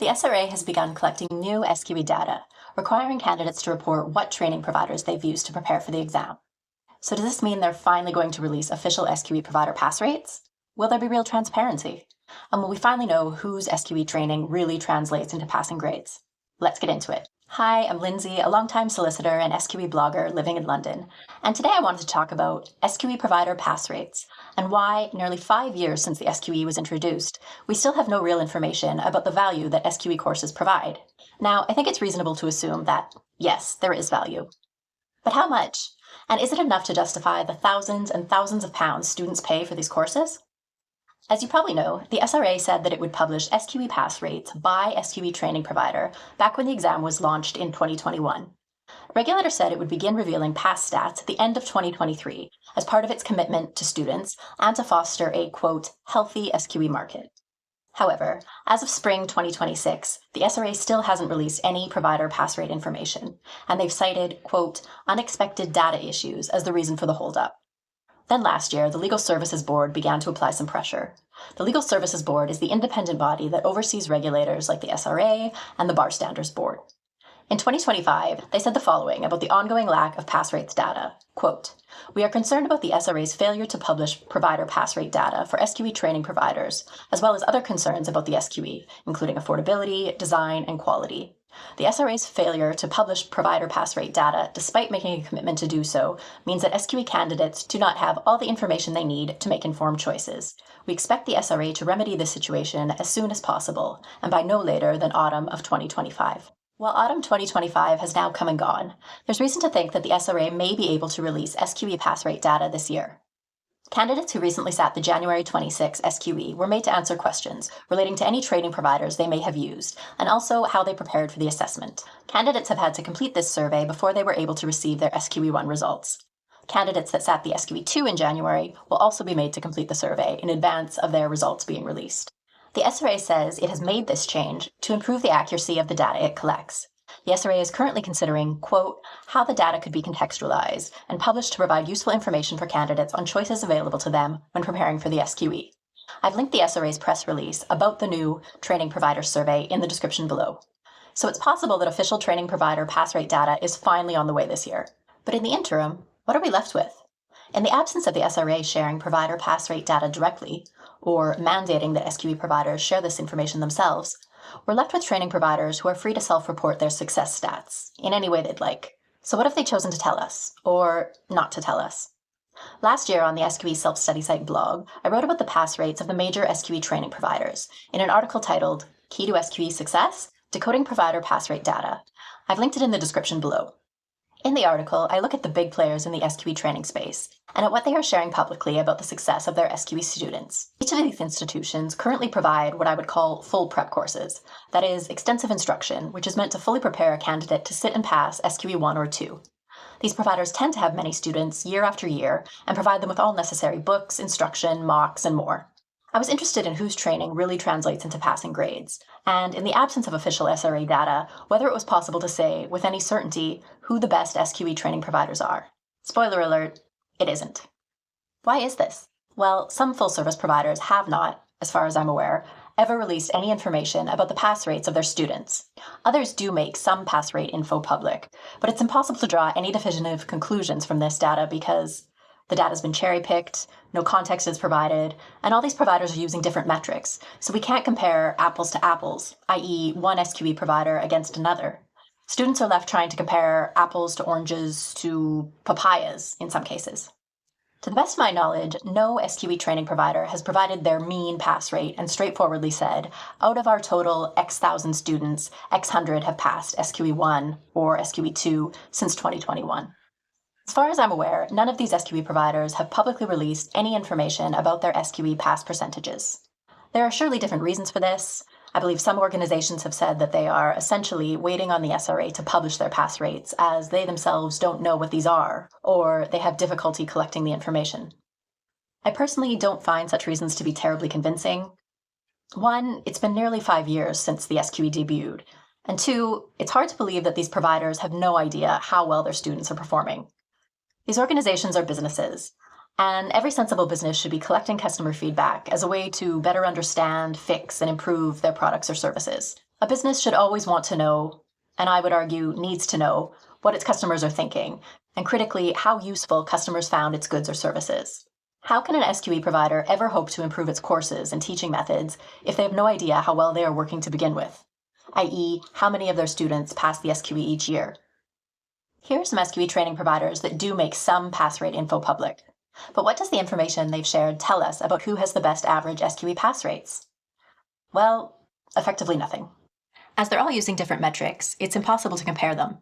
The SRA has begun collecting new SQE data, requiring candidates to report what training providers they've used to prepare for the exam. So does this mean they're finally going to release official SQE provider pass rates? Will there be real transparency? And will we finally know whose SQE training really translates into passing grades? Let's get into it. Hi, I'm Lindsay, a longtime solicitor and SQE blogger living in London, and today I wanted to talk about SQE provider pass rates and why, nearly 5 years since the SQE was introduced, we still have no real information about the value that SQE courses provide. Now, I think it's reasonable to assume that, yes, there is value. But how much? And is it enough to justify the thousands and thousands of pounds students pay for these courses? As you probably know, the SRA said that it would publish SQE pass rates by SQE training provider back when the exam was launched in 2021. The regulator said it would begin revealing pass stats at the end of 2023 as part of its commitment to students and to foster a, quote, healthy SQE market. However, as of spring 2026, the SRA still hasn't released any provider pass rate information, and they've cited, quote, unexpected data issues as the reason for the holdup. Then last year, the Legal Services Board began to apply some pressure. The Legal Services Board is the independent body that oversees regulators like the SRA and the Bar Standards Board. In 2025, they said the following about the ongoing lack of pass rates data. Quote, we are concerned about the SRA's failure to publish provider pass rate data for SQE training providers, as well as other concerns about the SQE, including affordability, design, and quality. The SRA's failure to publish provider pass rate data, despite making a commitment to do so, means that SQE candidates do not have all the information they need to make informed choices. We expect the SRA to remedy this situation as soon as possible, and by no later than autumn of 2025. While autumn 2025 has now come and gone, there's reason to think that the SRA may be able to release SQE pass rate data this year. Candidates who recently sat the January 26 SQE were made to answer questions relating to any training providers they may have used, and also how they prepared for the assessment. Candidates have had to complete this survey before they were able to receive their SQE1 results. Candidates that sat the SQE2 in January will also be made to complete the survey in advance of their results being released. The SRA says it has made this change to improve the accuracy of the data it collects. The SRA is currently considering, quote, how the data could be contextualized and published to provide useful information for candidates on choices available to them when preparing for the SQE. I've linked the SRA's press release about the new training provider survey in the description below. So it's possible that official training provider pass rate data is finally on the way this year. But in the interim, what are we left with? In the absence of the SRA sharing provider pass rate data directly, or mandating that SQE providers share this information themselves, we're left with training providers who are free to self-report their success stats in any way they'd like. So what have they chosen to tell us, or not to tell us? Last year on the SQE self-study site blog, I wrote about the pass rates of the major SQE training providers in an article titled Key to SQE Success, Decoding Provider Pass Rate Data. I've linked it in the description below. In the article, I look at the big players in the SQE training space and at what they are sharing publicly about the success of their SQE students. Each of these institutions currently provide what I would call full prep courses, that is, extensive instruction, which is meant to fully prepare a candidate to sit and pass SQE 1 or 2. These providers tend to have many students year after year and provide them with all necessary books, instruction, mocks, and more. I was interested in whose training really translates into passing grades, and in the absence of official SRA data, whether it was possible to say with any certainty who the best SQE training providers are. Spoiler alert, it isn't. Why is this? Well, some full-service providers have not, as far as I'm aware, ever released any information about the pass rates of their students. Others do make some pass rate info public, but it's impossible to draw any definitive conclusions from this data because the data's been cherry-picked, no context is provided, and all these providers are using different metrics, so we can't compare apples to apples, i.e. one SQE provider against another. Students are left trying to compare apples to oranges to papayas in some cases. To the best of my knowledge, no SQE training provider has provided their mean pass rate and straightforwardly said, out of our total X thousand students, X hundred have passed SQE 1 or SQE 2 since 2021. As far as I'm aware, none of these SQE providers have publicly released any information about their SQE pass percentages. There are surely different reasons for this. I believe some organizations have said that they are essentially waiting on the SRA to publish their pass rates as they themselves don't know what these are, or they have difficulty collecting the information. I personally don't find such reasons to be terribly convincing. One, it's been nearly 5 years since the SQE debuted, and two, it's hard to believe that these providers have no idea how well their students are performing. These organizations are businesses, and every sensible business should be collecting customer feedback as a way to better understand, fix, and improve their products or services. A business should always want to know, and I would argue needs to know, what its customers are thinking, and critically, how useful customers found its goods or services. How can an SQE provider ever hope to improve its courses and teaching methods if they have no idea how well they are working to begin with, i.e., how many of their students pass the SQE each year? Here are some SQE training providers that do make some pass rate info public. But what does the information they've shared tell us about who has the best average SQE pass rates? Well, effectively nothing. As they're all using different metrics, it's impossible to compare them.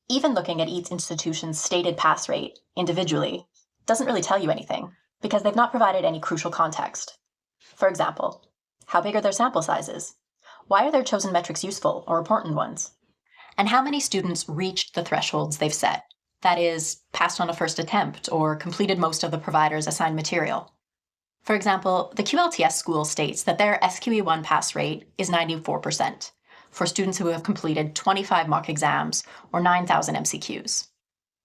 Even looking at each institution's stated pass rate individually doesn't really tell you anything, because they've not provided any crucial context. For example, how big are their sample sizes? Why are their chosen metrics useful or important ones? And how many students reached the thresholds they've set? That is, passed on a first attempt or completed most of the provider's assigned material. For example, the QLTS school states that their SQE1 pass rate is 94% for students who have completed 25 mock exams or 9,000 MCQs.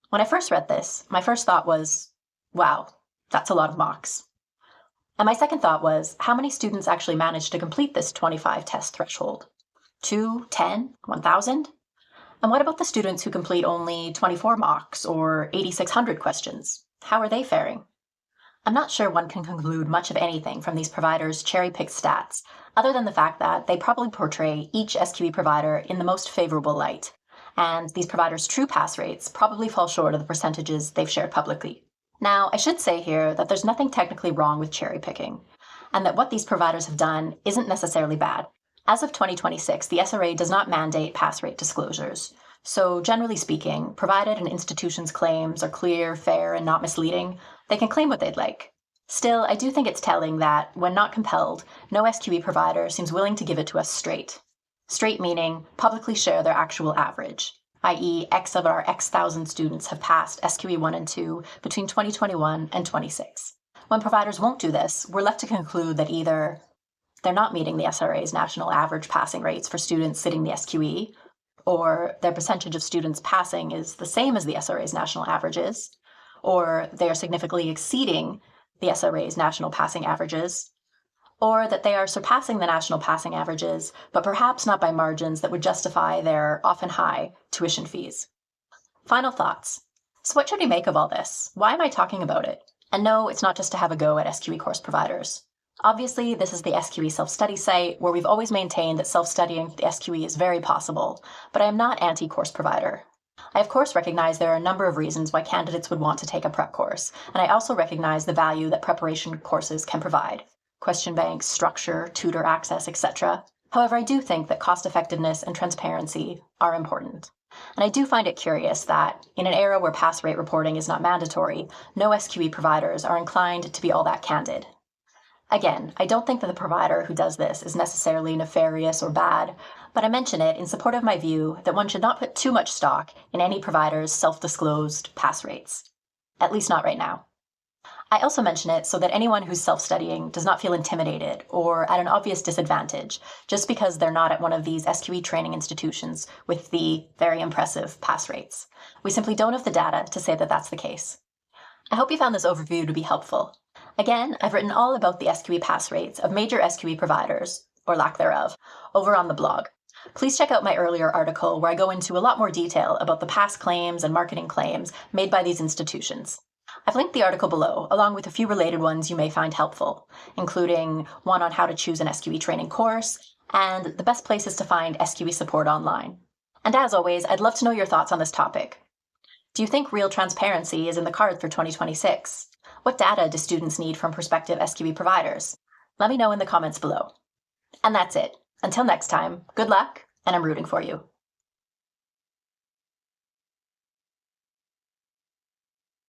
When I first read this, my first thought was, wow, that's a lot of mocks. And my second thought was, how many students actually managed to complete this 25 test threshold? 2, 10, 1,000? And what about the students who complete only 24 mocks or 8,600 questions? How are they faring? I'm not sure one can conclude much of anything from these providers' cherry-picked stats, other than the fact that they probably portray each SQE provider in the most favorable light, and these providers' true pass rates probably fall short of the percentages they've shared publicly. Now, I should say here that there's nothing technically wrong with cherry-picking, and that what these providers have done isn't necessarily bad. As of 2026, the SRA does not mandate pass rate disclosures. So generally speaking, provided an institution's claims are clear, fair, and not misleading, they can claim what they'd like. Still, I do think it's telling that, when not compelled, no SQE provider seems willing to give it to us straight. Straight meaning publicly share their actual average, i.e. X of our X thousand students have passed SQE 1 and 2 between 2021 and 26. When providers won't do this, we're left to conclude that either they're not meeting the SRA's national average passing rates for students sitting the SQE, or their percentage of students passing is the same as the SRA's national averages, or they are significantly exceeding the SRA's national passing averages, or that they are surpassing the national passing averages, but perhaps not by margins that would justify their often high tuition fees. Final thoughts. So what should we make of all this? Why am I talking about it? And no, it's not just to have a go at SQE course providers. Obviously, this is the SQE self-study site, where we've always maintained that self-studying the SQE is very possible, but I am not anti-course provider. I of course recognize there are a number of reasons why candidates would want to take a prep course, and I also recognize the value that preparation courses can provide: question banks, structure, tutor access, etc. However, I do think that cost-effectiveness and transparency are important. And I do find it curious that, in an era where pass rate reporting is not mandatory, no SQE providers are inclined to be all that candid. Again, I don't think that the provider who does this is necessarily nefarious or bad, but I mention it in support of my view that one should not put too much stock in any provider's self-disclosed pass rates, at least not right now. I also mention it so that anyone who's self-studying does not feel intimidated or at an obvious disadvantage just because they're not at one of these SQE training institutions with the very impressive pass rates. We simply don't have the data to say that that's the case. I hope you found this overview to be helpful. Again, I've written all about the SQE pass rates of major SQE providers, or lack thereof, over on the blog. Please check out my earlier article where I go into a lot more detail about the pass claims and marketing claims made by these institutions. I've linked the article below, along with a few related ones you may find helpful, including one on how to choose an SQE training course, and the best places to find SQE support online. And as always, I'd love to know your thoughts on this topic. Do you think real transparency is in the cards for 2026? What data do students need from prospective SQE providers? Let me know in the comments below. And that's it. Until next time, good luck, and I'm rooting for you.